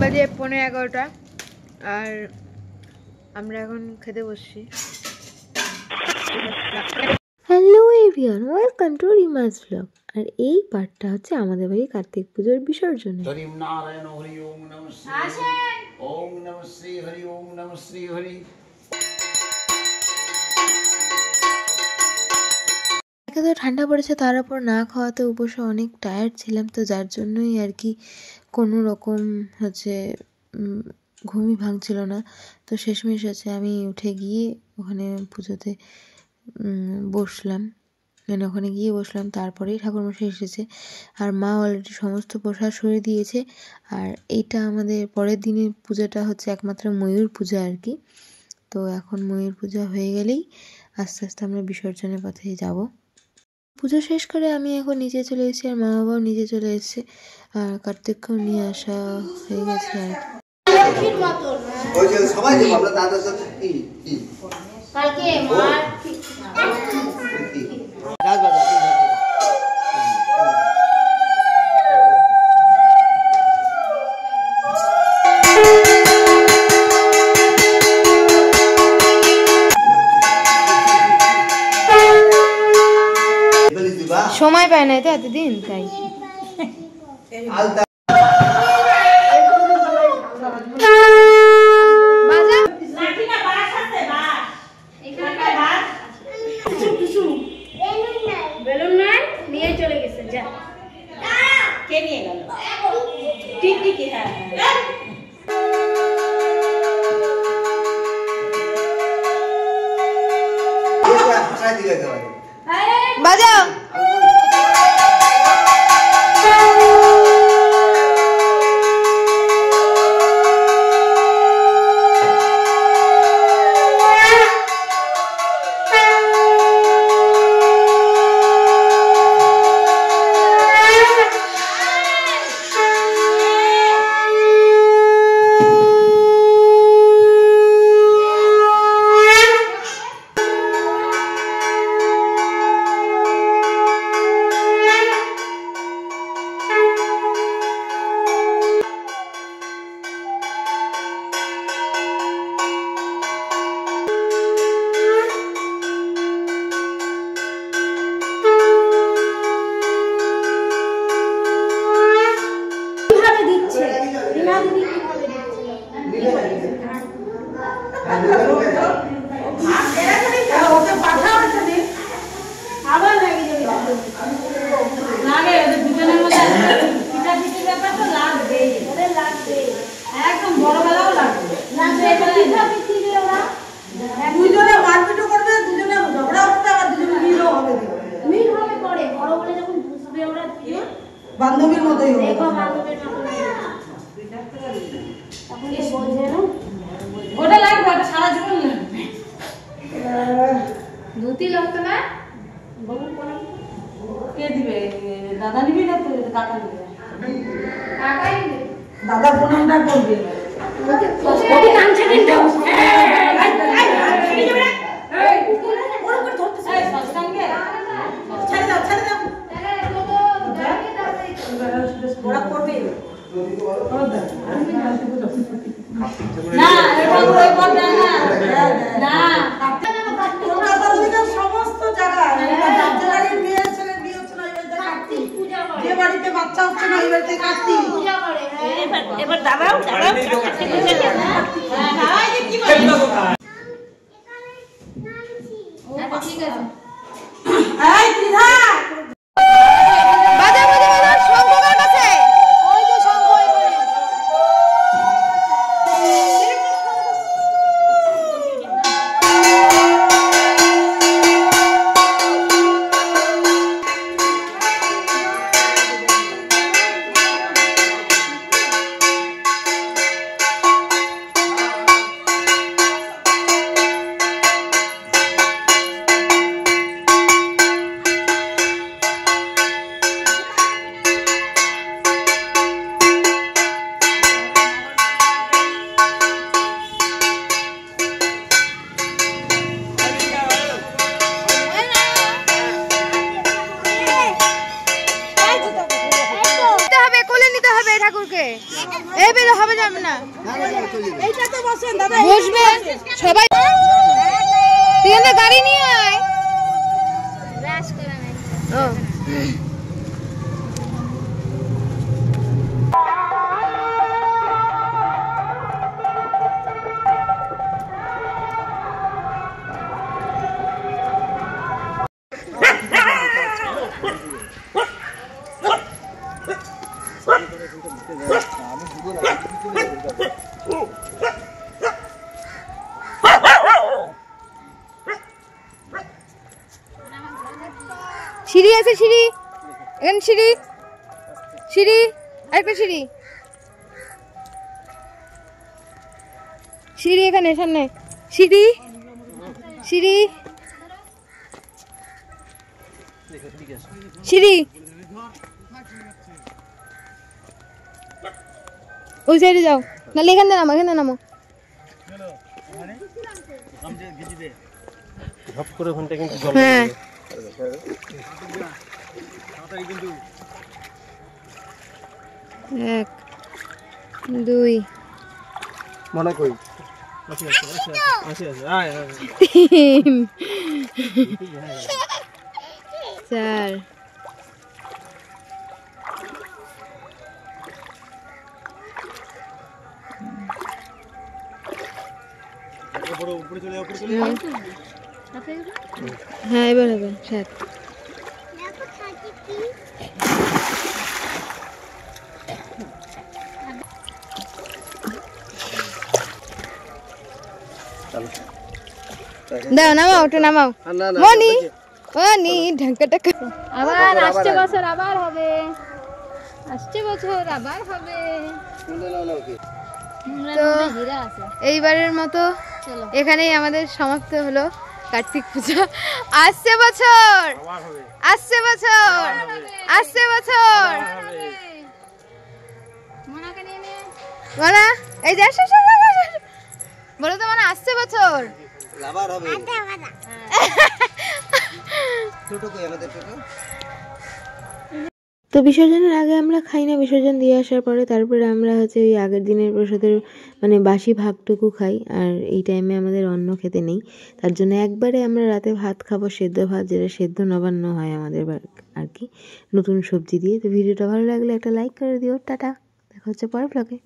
বাজে 11:15 আর আমরা এখন খেতে বসছি। Hello everyone, welcome to Rima's blog. আর এই পার্টটা হচ্ছে আমাদের বাড়ি কার্তিক পুজোর বিসর্জনে। একে তো ঠান্ডা পড়েছে, তার উপর না খাওয়াতে উপসে অনেক টায়ার্ড ছিলাম, তো যার জন্যই আর কি কোনো রকম হচ্ছে ঘুমই ভাঙছিল না। তো শেষমেশ হচ্ছে আমি উঠে গিয়ে ওখানে পুজোতে বসলাম, মানে ওখানে গিয়ে বসলাম। তারপরেই ঠাকুরমশাই এসেছে আর মা অলরেডি সমস্ত প্রসাদ সরিয়ে দিয়েছে। আর এইটা আমাদের পরের দিনের পূজাটা হচ্ছে একমাত্র ময়ূর পূজা আর কি। তো এখন ময়ূর পূজা হয়ে গেলেই আস্তে আস্তে আমরা বিসর্জনের পথে যাব। পুজো শেষ করে আমি এখন নিচে চলে এসেছি আর মা বাবাও নিচে চলে এসেছে আর কার্তিককেও নিয়ে আসা হয়ে গেছে আর সময় পায় না তো এতদিন, তাই বাজাও। বান্ধবীর মতোই ওটা লাগবে, ওটা সারা জীবন লাগবে। ধুতি লাগতো না, কে দিবে? দাদা নিবি না তো কাকা নিবে? কাকাই নিবে। দাদা প্রণামটা করবে। ওকে কাঁচা কিন্তু ওরা করবে না, সমস্ত জায়গায় মেয়ে ছেলে বিয়ে হচ্ছে না, যে বাড়িতে বাচ্চা হচ্ছে না ওই বাড়িতে কার্তিক এবার দাঁড়াও ঠিক আছে। হবে যাবে না, এইটাতে বসেন দাদা, বসবে সবাই। তুই এখানে গাড়ি নিয়ে আয়। ও সিঁড়ি আছে, সিঁড়ি এখানে, সিঁড়ি সিঁড়ি একটা সিঁড়ি, সিঁড়ি এখানে সামনে, সিঁড়ি সিঁড়ি সিঁড়ি ওই সাইডে যাও, নাহলে এখানে নামো, এখানে নামো। হ্যাঁ এক দুই তিন চার হ্যাঁ এবার হবে 7। দাও নামাও, ওটা নামাও। মনি মনি ঢাকা টাকা আবার আসছে বছর আবার হবে, আসছে বছর আবার হবে। তো এইবারের মতো এখানেই আমাদের সমাপ্ত হলো কার্তিক পূজা। আসছে বছর, আসছে বছর, আসছে বছর। মনা এই যে বলো তো, মনে আসছে বছর তো বিসর্জনের আগে আমরা খাই না, বিসর্জন দিয়ে আসার পরে তারপরে আমরা হচ্ছে ওই আগের দিনের প্রসাদের মানে বাসি ভাগটুকু খাই। আর এই টাইমে আমাদের অন্ন খেতে নেই, তার জন্য একবারে আমরা রাতে ভাত খাবো, সেদ্ধ ভাত, যেটা সেদ্ধ নবান্ন হয় আমাদের আর কি, নতুন সবজি দিয়ে। তো ভিডিওটা ভালো লাগলে একটা লাইক করে দিও। টাটা, দেখা হচ্ছে পরের ব্লগে।